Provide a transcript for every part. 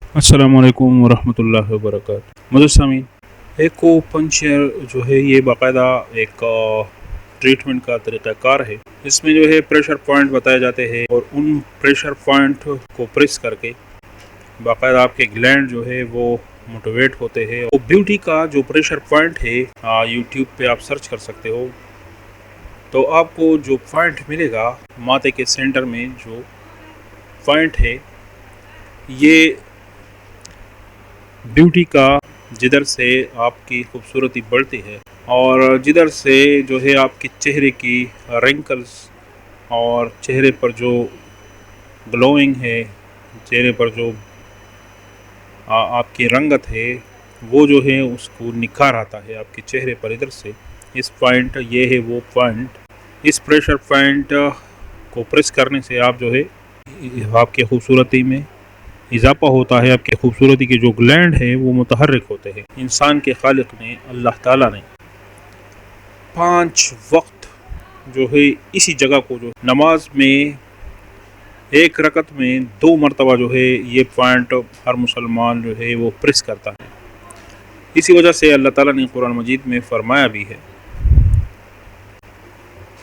अस्सलामुअलैकुम वरहमतुल्लाहि वबरकातुहू। मुझे सामीन एको पंचर जो है ये बाकायदा एक ट्रीटमेंट का तरीक़ाकार है। इसमें जो है प्रेशर पॉइंट बताए जाते हैं और उन प्रेशर पॉइंट को प्रेस करके बाकायदा आपके ग्लैंड जो है वो मोटिवेट होते हैं। वो ब्यूटी का जो प्रेशर पॉइंट है यूट्यूब पे आप सर्च कर सकते हो, तो आपको जो पॉइंट मिलेगा माथे के सेंटर में जो पॉइंट है, ये ब्यूटी का जिधर से आपकी खूबसूरती बढ़ती है और जिधर से जो है आपके चेहरे की रिंकल्स और चेहरे पर जो ग्लोइंग है, चेहरे पर जो आपकी रंगत है, वो जो है उसको निखार आता है आपके चेहरे पर। इधर से इस पॉइंट, ये है वो पॉइंट। इस प्रेशर पॉइंट को प्रेस करने से आप जो है आपकी खूबसूरती में इजाफा होता है। आपकी खूबसूरती के जो ग्लैंड है वो मुतहर्रिक होते हैं। इंसान के खालिक ने, अल्लाह ताला ने 5 वक्त जो है इसी जगह को जो नमाज में एक रकत में 2 मरतबा जो है ये पॉइंट हर मुसलमान जो है वो प्रेस करता है। इसी वजह से अल्लाह ताला ने कुरान मजीद में फरमाया भी है,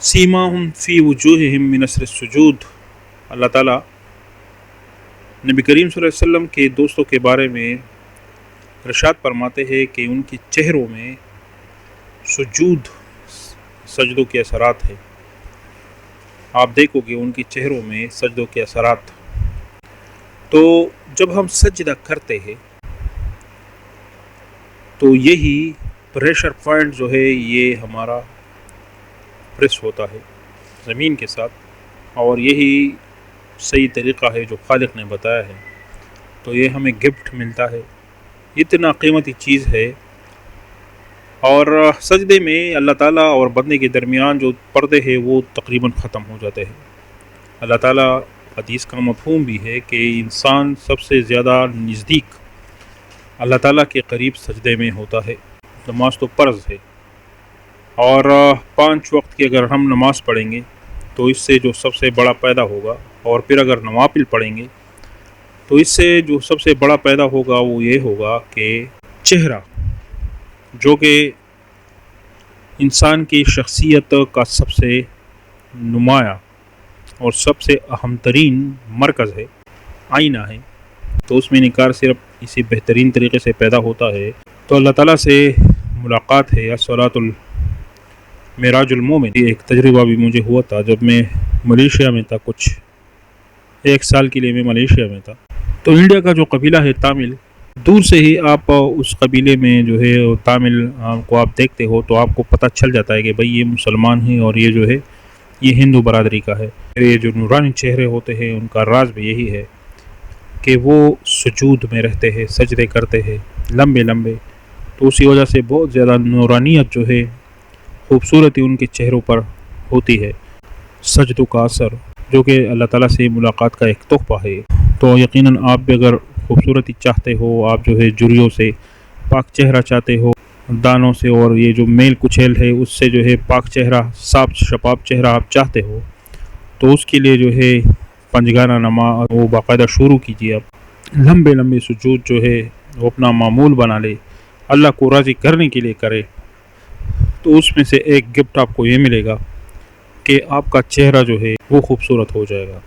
सीमाहुम फी वजूहिहिम मिन असर सुजूद। अल्लाह ताला नबी करीम सल्लल्लाहु अलैहि वसल्लम के दोस्तों के बारे में इरशाद फरमाते हैं कि उनके चेहरों में सुजूद, सजदों के असरात है। आप देखोगे उनके चेहरों में सजदों के असरात। तो जब हम सजदा करते हैं तो यही प्रेशर पॉइंट जो है ये हमारा प्रेस होता है ज़मीन के साथ, और यही सही तरीक़ा है जो खालिक ने बताया है। तो ये हमें गिफ्ट मिलता है, इतना कीमती चीज़ है। और सजदे में अल्लाह ताला और बंदे के दरमियान जो पर्दे हैं वो तकरीबन ख़त्म हो जाते हैं। अल्लाह ताला, हदीस का मफ़हूम भी है कि इंसान सबसे ज़्यादा नज़दीक अल्लाह ताला के करीब सजदे में होता है। नमाज तो फ़र्ज़ है, और 5 वक्त की अगर हम नमाज़ पढ़ेंगे तो इससे जो सबसे बड़ा पैदा होगा, और फिर अगर नवाफिल पढ़ेंगे तो इससे जो सबसे बड़ा पैदा होगा वो ये होगा कि चेहरा, जो कि इंसान की शख्सियत का सबसे नुमाया और सबसे अहम तरीन मरकज़ है, आईना है, तो उसमें निखार सिर्फ इसी बेहतरीन तरीके से पैदा होता है। तो अल्लाह ताला से मुलाकात है। अस्सलातुल मेराजुल मोमिन, एक तजुर्बा भी मुझे हुआ था जब मैं मलेशिया में था। कुछ 1 साल के लिए मैं मलेशिया में था। तो इंडिया का जो कबीला है तामिल, दूर से ही आप उस कबीले में जो है तामिल को आप देखते हो तो आपको पता चल जाता है कि भाई ये मुसलमान है और ये जो है ये हिंदू बरादरी का है। ये जो नूरानी चेहरे होते हैं उनका राज भी यही है कि वो सुजूद में रहते हैं, सजदे करते हैं लंबे लंबे। तो उसी वजह से बहुत ज़्यादा नूरानियत जो है, खूबसूरती उनके चेहरों पर होती है। सजदों का असर जो कि अल्लाह ताला से मुलाकात का एक तोहफ़ा है। तो यकीनन आप भी अगर खूबसूरती चाहते हो, आप जो है जुर्रियों से पाक चेहरा चाहते हो, दानों से और ये जो मेल कुचेल है उससे जो है पाक चेहरा, साफ शफाफ चेहरा आप चाहते हो, तो उसके लिए जो है पंजगाना नमाज वो बाकायदा शुरू कीजिए। आप लंबे लंबे सुजूद जो है वो अपना मामूल बना ले, अल्लाह को राज़ी करने के लिए करे। तो उसमें से एक गिफ्ट आपको ये मिलेगा कि आपका चेहरा जो है वो खूबसूरत हो जाएगा।